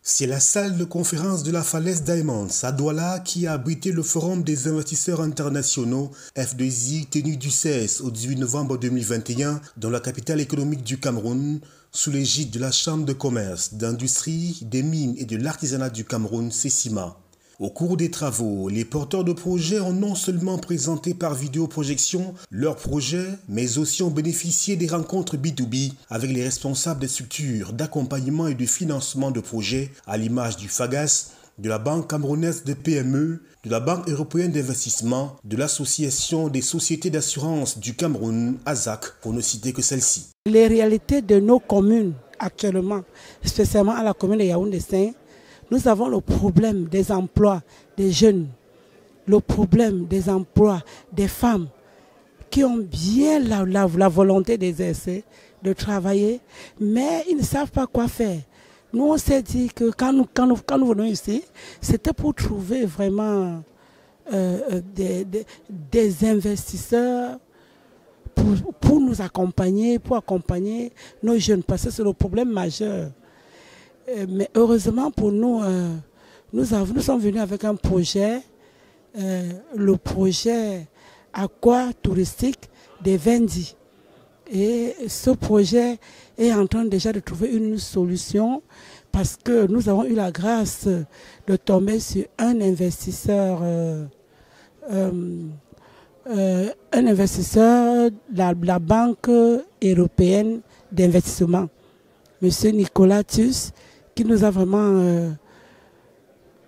C'est la salle de conférence de la Falaise Diamonds à Douala qui a abrité le Forum des investisseurs internationaux F2I tenu du 16 au 18 novembre 2021 dans la capitale économique du Cameroun sous l'égide de la Chambre de commerce, d'industrie, des mines et de l'artisanat du Cameroun, CECIMA. Au cours des travaux, les porteurs de projets ont non seulement présenté par vidéoprojection leurs projets, mais aussi ont bénéficié des rencontres B2B avec les responsables des structures d'accompagnement et de financement de projets à l'image du FAGAS, de la Banque camerounaise de PME, de la Banque européenne d'investissement, de l'Association des sociétés d'assurance du Cameroun, ASAC, pour ne citer que celle-ci. Les réalités de nos communes actuellement, spécialement à la commune de Yaoundé-Saint, nous avons le problème des emplois des jeunes, le problème des emplois des femmes qui ont bien la volonté d'exercer, de travailler, mais ils ne savent pas quoi faire. Nous, on s'est dit que quand nous venons ici, c'était pour trouver vraiment des investisseurs pour nous accompagner, pour accompagner nos jeunes, parce que c'est le problème majeur. Mais heureusement pour nous, nous sommes venus avec un projet, le projet aqua touristique des Vendi. Et ce projet est en train déjà de trouver une solution parce que nous avons eu la grâce de tomber sur un investisseur, la Banque européenne d'investissement, M. Nicolas Tus, qui nous a vraiment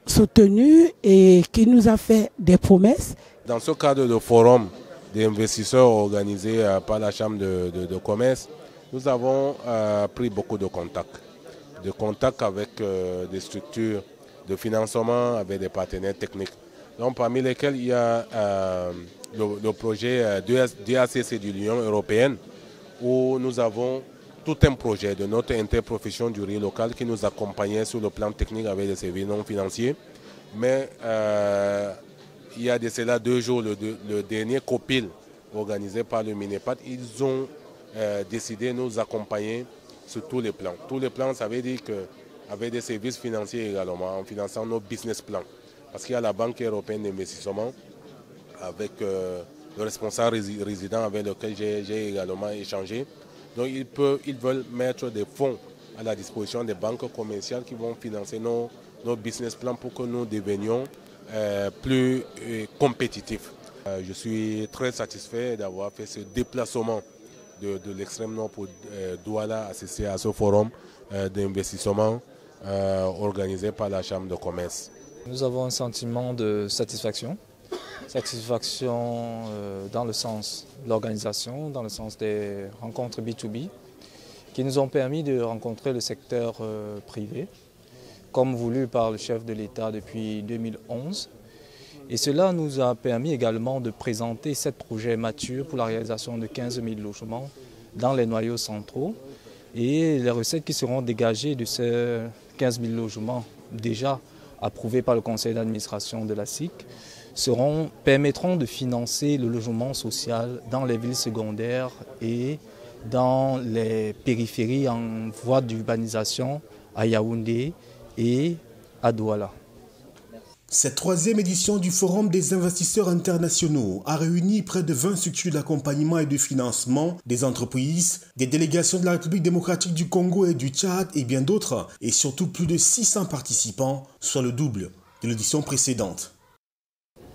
soutenus et qui nous a fait des promesses. Dans ce cadre de forum d'investisseurs organisé par la Chambre de commerce, nous avons pris beaucoup de contacts avec des structures de financement, avec des partenaires techniques. Donc, parmi lesquels il y a le projet DACC de l'Union européenne, où nous avons tout un projet de notre interprofession du riz local qui nous accompagnait sur le plan technique avec des services non financiers. Mais il y a de cela 2 jours, le dernier COPIL organisé par le Minepat, ils ont décidé de nous accompagner sur tous les plans. Tous les plans, ça veut dire qu'avec des services financiers également, en finançant nos business plans. Parce qu'il y a la Banque européenne d'investissement avec le responsable résident avec lequel j'ai également échangé. Donc ils veulent mettre des fonds à la disposition des banques commerciales qui vont financer nos business plans pour que nous devenions plus compétitifs. Je suis très satisfait d'avoir fait ce déplacement de l'extrême nord pour Douala assister à ce forum d'investissement organisé par la Chambre de commerce. Nous avons un sentiment de satisfaction. Satisfaction dans le sens de l'organisation, dans le sens des rencontres B2B, qui nous ont permis de rencontrer le secteur privé, comme voulu par le chef de l'État depuis 2011. Et cela nous a permis également de présenter 7 projets matures pour la réalisation de 15 000 logements dans les noyaux centraux. Et les recettes qui seront dégagées de ces 15 000 logements déjà approuvés par le conseil d'administration de la SIC permettront de financer le logement social dans les villes secondaires et dans les périphéries en voie d'urbanisation à Yaoundé et à Douala. Cette 3e édition du Forum des investisseurs internationaux a réuni près de 20 structures d'accompagnement et de financement, des entreprises, des délégations de la République démocratique du Congo et du Tchad et bien d'autres, et surtout plus de 600 participants, soit le double de l'édition précédente.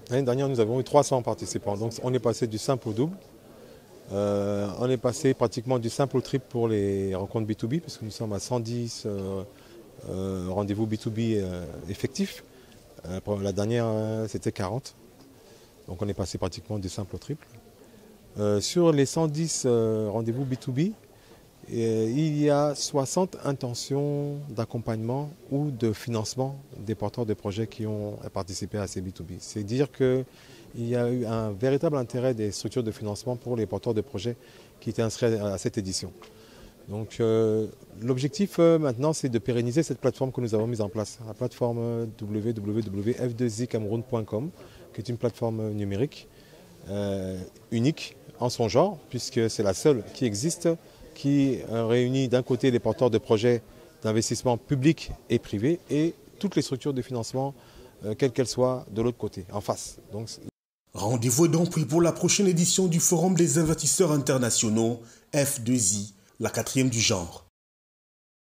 L'année dernière, nous avons eu 300 participants, donc on est passé du simple au double. On est passé pratiquement du simple au triple pour les rencontres B2B, puisque nous sommes à 110 rendez-vous B2B effectifs. La dernière, c'était 40. Donc on est passé pratiquement du simple au triple. Sur les 110 rendez-vous B2B, il y a 60 intentions d'accompagnement ou de financement des porteurs de projets qui ont participé à ces B2B. C'est dire qu'il y a eu un véritable intérêt des structures de financement pour les porteurs de projets qui étaient inscrits à cette édition. Donc l'objectif maintenant, c'est de pérenniser cette plateforme que nous avons mise en place, la plateforme www.f2icameroun.com, qui est une plateforme numérique unique en son genre, puisque c'est la seule qui existe, qui réunit d'un côté les porteurs de projets d'investissement public et privé et toutes les structures de financement, quelles qu'elles soient, de l'autre côté, en face. Donc, rendez-vous est donc pris pour la prochaine édition du Forum des investisseurs internationaux, F2I, la 4e du genre.